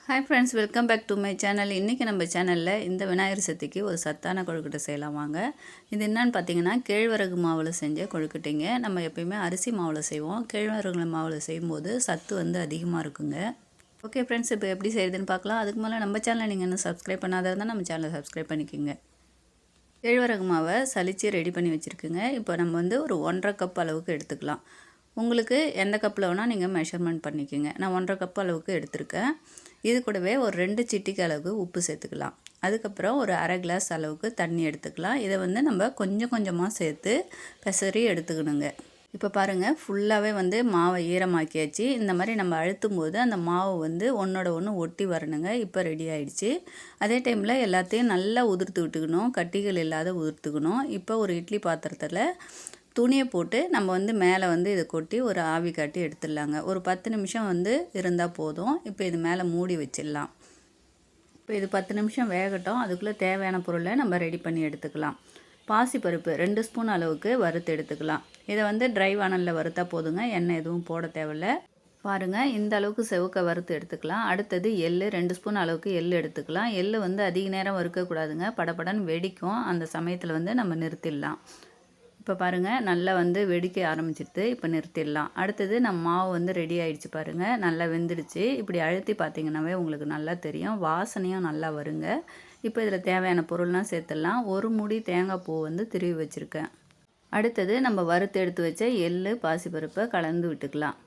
Hi friends, welcome back to my channel. இன்றைக்கி நம்ம சேனலில் இந்த விநாயகர் சதுர்த்திக்கு ஒரு சத்தான கொழுக்கட்டை செய்யலாம் வாங்க. இது என்னன்னு பார்த்தீங்கன்னா, கேழ்வரகு மாவில் செஞ்ச கொழுக்கட்டைங்க. நம்ம எப்பயுமே அரிசி மாவில் செய்வோம். கேழ்வரகு மாவில் செய்யும்போது சத்து அதிகமாக இருக்குங்க. ஓகே ஃப்ரெண்ட்ஸ், இப்போ எப்படி செய்யுதுன்னு பார்க்கலாம். அதுக்கு மேலே நம்ம சேனலை நீங்கள் இன்னும் சப்ஸ்கிரைப் பண்ணாத இருந்தால் நம்ம சேனலை சப்ஸ்கிரைப் பண்ணிக்கோங்க. கேழ்வரகு மாவை சலித்து ரெடி பண்ணி வச்சுருக்குங்க. இப்போ நம்ம ஒரு 1.5 கப் அளவுக்கு எடுத்துக்கலாம். உங்களுக்கு எந்த கப்பில் வேணால் நீங்கள் மெஷர்மெண்ட் பண்ணிக்கோங்க. நான் 1.5 கப் அளவுக்கு எடுத்திருக்கேன். இது கூடவே ஒரு 2 சிட்டிக்கு அளவுக்கு உப்பு சேர்த்துக்கலாம். அதுக்கப்புறம் ஒரு அரை கிளாஸ் அளவுக்கு தண்ணி எடுத்துக்கலாம். இதை நம்ம கொஞ்சம் கொஞ்சமாக சேர்த்து பெசரி எடுத்துக்கணுங்க. இப்போ பாருங்கள், ஃபுல்லாகவே மாவை ஈரமாக்கியாச்சு. இந்த மாதிரி நம்ம அழுத்தும் போது அந்த மாவு ஒன்றோட ஒன்று ஒட்டி வரணுங்க. இப்போ ரெடி ஆகிடுச்சு. அதே டைமில் எல்லாத்தையும் நல்லா உதிர்த்து விட்டுக்கணும், கட்டிகள் இல்லாத உதிர்த்துக்கணும். இப்போ ஒரு இட்லி பாத்திரத்தில் துணியை போட்டு நம்ம மேலே இதை கொட்டி ஒரு ஆவி காட்டி எடுத்துடலாங்க. ஒரு 10 நிமிஷம் இருந்தால் போதும். இப்போ இது மேலே மூடி வச்சிடலாம். இப்போ இது 10 நிமிஷம் வேகட்டும். அதுக்குள்ளே தேவையான பொருளை நம்ம ரெடி பண்ணி எடுத்துக்கலாம். பாசிப்பருப்பு 2 ஸ்பூன் அளவுக்கு வறுத்து எடுத்துக்கலாம். இதை ட்ரை வானலில் வறுத்தா போதுங்க, எண்ணெய் எதுவும் போட தேவையில்ல. பாருங்கள், இந்த அளவுக்கு செவக்க வறுத்து எடுத்துக்கலாம். அடுத்தது எள் 2 ஸ்பூன் அளவுக்கு எள் எடுத்துக்கலாம். எள் அதிக நேரம் வறுக்கக்கூடாதுங்க, படப்படன்னு வெடிக்கும். அந்த சமயத்தில் நம்ம நிறுத்திடலாம். இப்போ பாருங்கள், நல்லா வெடிக்க ஆரம்பிச்சிடுது. இப்போ நிறுத்திடலாம். அடுத்தது நம்ம மாவு ரெடி ஆகிடுச்சு பாருங்கள், நல்லா வெந்துடுச்சு. இப்படி அழுத்தி பார்த்தீங்கன்னாவே உங்களுக்கு நல்லா தெரியும், வாசனையும் நல்லா வருங்க. இப்போ இதில் தேவையான பொருள்லாம் சேர்த்துடலாம். ஒரு மூடி தேங்காய் பூ திருவி வச்சுருக்கேன். அடுத்தது நம்ம வறுத்து எடுத்து வச்ச எள் பாசிப்பருப்பை கலந்து விட்டுக்கலாம்.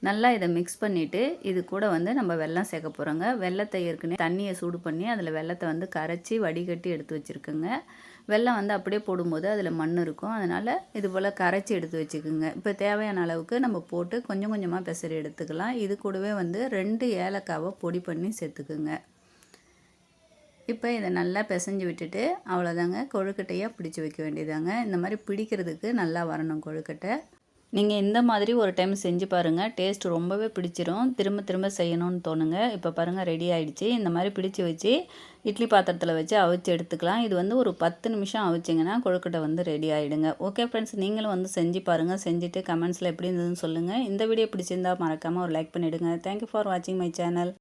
நல்லா இதை மிக்ஸ் பண்ணிவிட்டு இது கூட நம்ம வெல்லம் சேர்க்க போகிறோங்க. வெல்லத்தை ஏற்கனவே தண்ணியை சூடு பண்ணி அதில் வெல்லத்தை கரைச்சி வடிகட்டி எடுத்து வச்சுருக்குங்க. வெல்லம் அப்படியே போடும்போது அதில் மண் இருக்கும். அதனால் இது போல் கரைச்சி எடுத்து வச்சுக்கோங்க. இப்போ தேவையான அளவுக்கு நம்ம போட்டு கொஞ்சம் கொஞ்சமாக பெசரி எடுத்துக்கலாம். இது கூடவே 2 ஏலக்காவை பொடி பண்ணி சேர்த்துக்குங்க. இப்போ இதை நல்லா பிசைஞ்சு விட்டுட்டு அவ்வளோதாங்க, கொழுக்கட்டையாக பிடிச்சி வைக்க வேண்டியதாங்க. இந்த மாதிரி பிடிக்கிறதுக்கு நல்லா வரணும் கொழுக்கட்டை. நீங்கள் இந்த மாதிரி ஒரு டைம் செஞ்சு பாருங்கள், டேஸ்ட் ரொம்பவே பிடிச்சிரும். திரும்ப திரும்ப செய்யணும்னு தோணுங்க. இப்போ பாருங்கள், ரெடி ஆகிடுச்சு. இந்த மாதிரி பிடிச்சி வச்சு இட்லி பாத்திரத்தில் வச்சு அவிச்சு எடுத்துக்கலாம். இது ஒரு 10 நிமிஷம் அவிச்சிங்கன்னா கொழுக்கட்டை ரெடி ஆகிடுங்க. ஓகே ஃப்ரெண்ட்ஸ், நீங்களும் செஞ்சு பாருங்கள். செஞ்சுட்டு கமெண்ட்ஸில் எப்படி இருந்ததுன்னு சொல்லுங்கள். இந்த வீடியோ பிடிச்சிருந்தால் மறக்காமல் ஒரு லைக் பண்ணிவிடுங்க. தேங்க்யூ ஃபார் வாட்சிங் மை சேனல்.